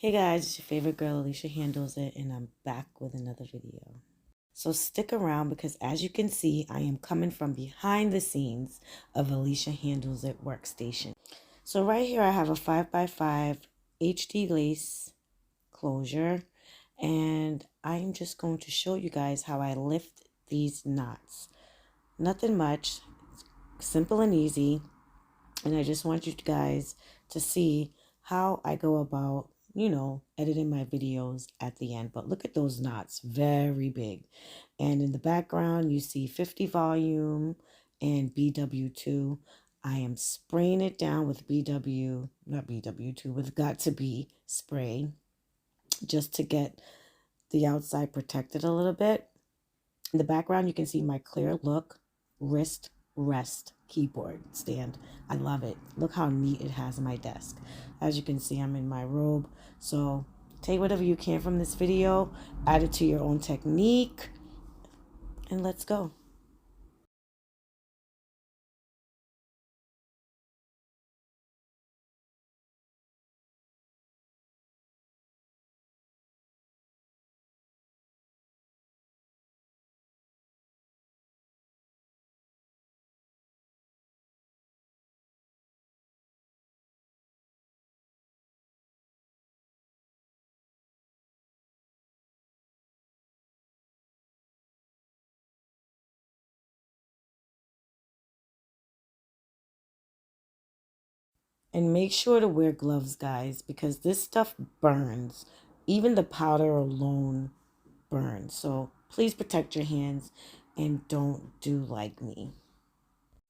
Hey guys, it's your favorite girl, Alicia Handles It, and I'm back with another video. So stick around because as you can see, I am coming from behind the scenes of Alicia Handles It workstation. So right here I have a 5x5 HD lace closure, and I'm just going to show you guys how I lift these knots. Nothing much, simple and easy, and I just want you guys to see how I go about, editing my videos at the end. But look at those knots, very big. And in the background, you see 50 volume and BW2. I am spraying it down with not BW2, with Got to Be spray just to get the outside protected a little bit. In the background, you can see my Klearlook wrist rest keyboard stand. I love it. Look how neat it has on my desk. As you can see, I'm in my robe. So take whatever you can from this video, add it to your own technique, and let's go. And make sure to wear gloves, guys, because this stuff burns. Even the powder alone burns. So please protect your hands and don't do like me.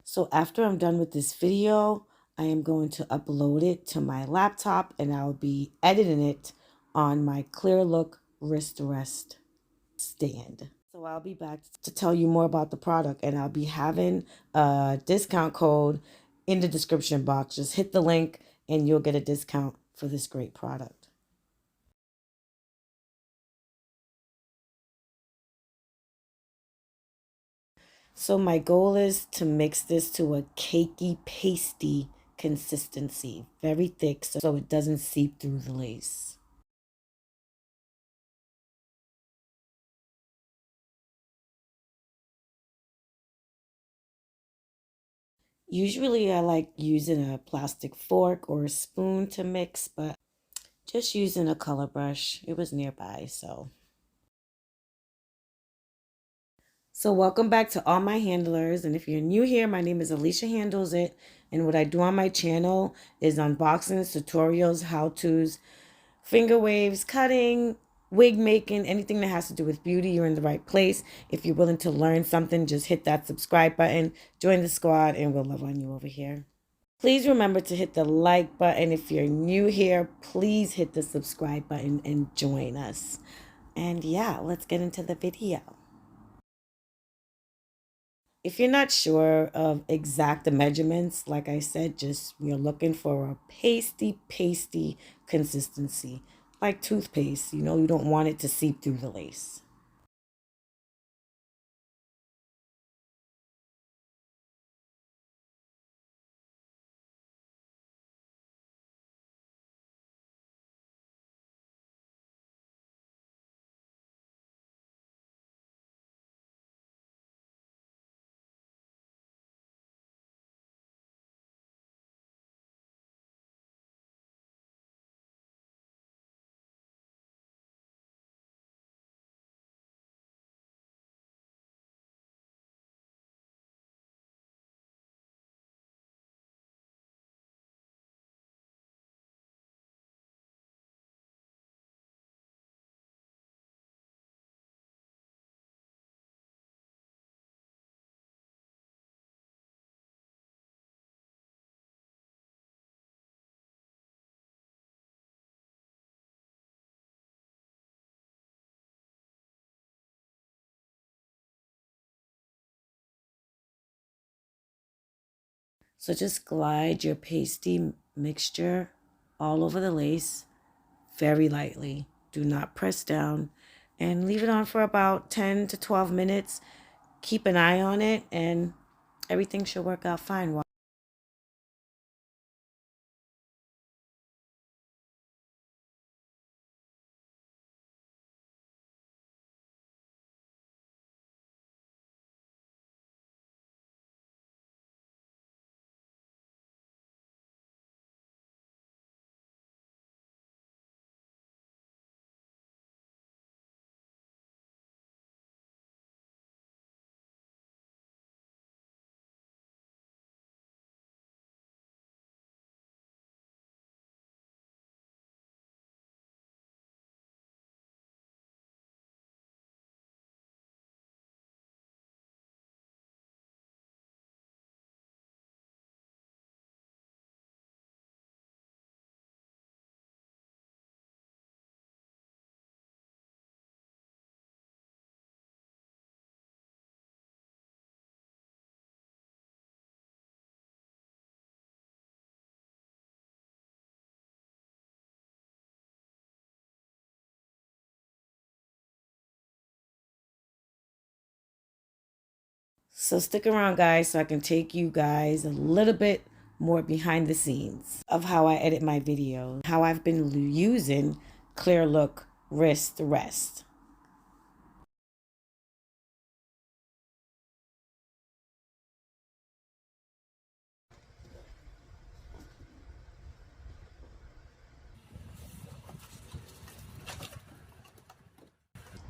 So after I'm done with this video, I am going to upload it to my laptop and I'll be editing it on my Klearlook wrist rest stand. So I'll be back to tell you more about the product, and I'll be having a discount code in the description box. Just hit the link and you'll get a discount for this great product. So my goal is to mix this to a cakey, pasty consistency, very thick so it doesn't seep through the lace. Usually I like using a plastic fork or a spoon to mix, but just using a color brush. It was nearby, so. So welcome back to all my handlers. And if you're new here, my name is Alicia Handles It. And what I do on my channel is unboxings, tutorials, how-tos, finger waves, cutting, wig making, anything that has to do with beauty. You're in the right place. If you're willing to learn something, just hit that subscribe button, join the squad, and we'll love on you over here. Please remember to hit the like button. If you're new here, please hit the subscribe button and join us. And yeah, let's get into the video. If you're not sure of exact measurements, like I said, just we're looking for a pasty consistency, like toothpaste. You don't want it to seep through the lace. So just glide your pasty mixture all over the lace very lightly. Do not press down and leave it on for about 10 to 12 minutes. Keep an eye on it and everything should work out fine. So stick around, guys, so I can take you guys a little bit more behind the scenes of how I edit my videos, how I've been using Klearlook Wrist Rest.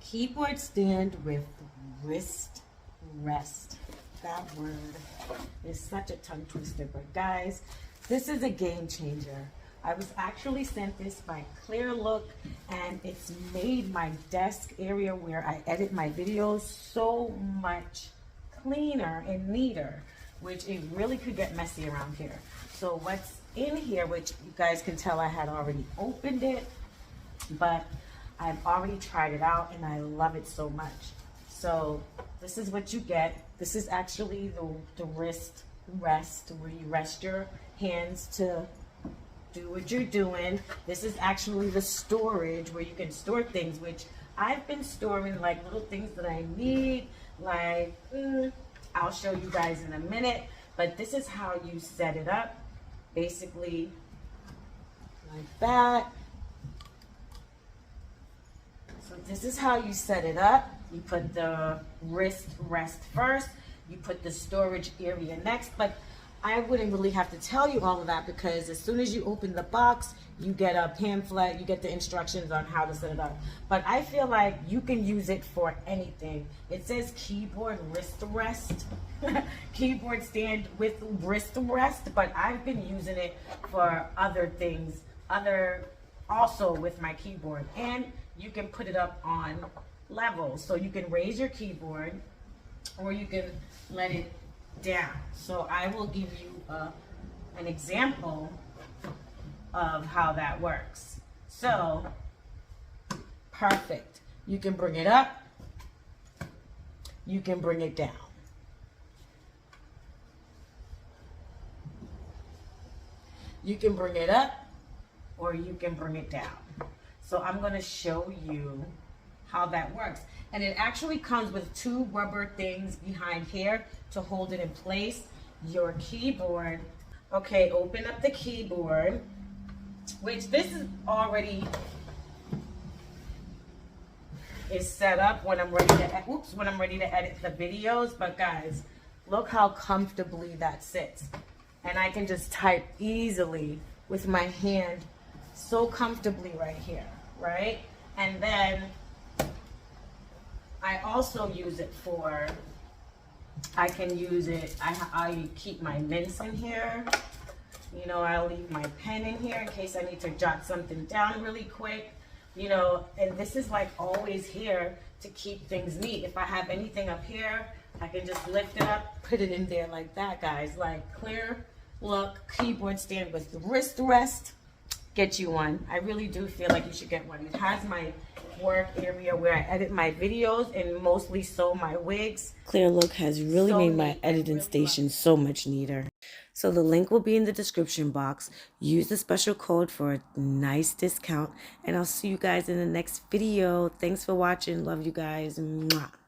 Keyboard stand with wrist rest. That word is such a tongue twister, but guys, this is a game changer. I was actually sent this by Klearlook, and it's made my desk area where I edit my videos so much cleaner and neater, which it really could get messy around here. So what's in here, which you guys can tell I had already opened it, but I've already tried it out and I love it so much. So this is what you get. This is actually the wrist rest, where you rest your hands to do what you're doing. This is actually the storage where you can store things, which I've been storing like little things that I need, like I'll show you guys in a minute, but this is how you set it up, basically like that. So this is how you set it up. You put the wrist rest first, you put the storage area next, but I wouldn't really have to tell you all of that, because as soon as you open the box, you get a pamphlet, you get the instructions on how to set it up. But I feel like you can use it for anything. It says keyboard wrist rest, keyboard stand with wrist rest, but I've been using it for other things, also with my keyboard. And you can put it up on levels. So you can raise your keyboard or you can let it down. So I will give you an example of how that works. So, perfect. You can bring it up, you can bring it down. You can bring it up or you can bring it down. So I'm going to show you how that works. And it actually comes with two rubber things behind here to hold it in place. Your keyboard. Okay, open up the keyboard, which this is already is set up when I'm ready to edit the videos. But guys, look how comfortably that sits. And I can just type easily with my hand so comfortably right here, right? And then I also use it for, I can use it, I keep my mints in here. You know, I'll leave my pen in here in case I need to jot something down really quick. You know, and this is like always here to keep things neat. If I have anything up here, I can just lift it up, put it in there like that, guys. Like Klearlook keyboard stand with the wrist rest. Get you one. I really do feel like you should get one. It has my work area where I edit my videos and mostly sew my wigs. Klearlook has really made my editing station so much neater. So the link will be in the description box. Use the special code for a nice discount, and I'll see you guys in the next video. Thanks for watching. Love you guys. Mwah.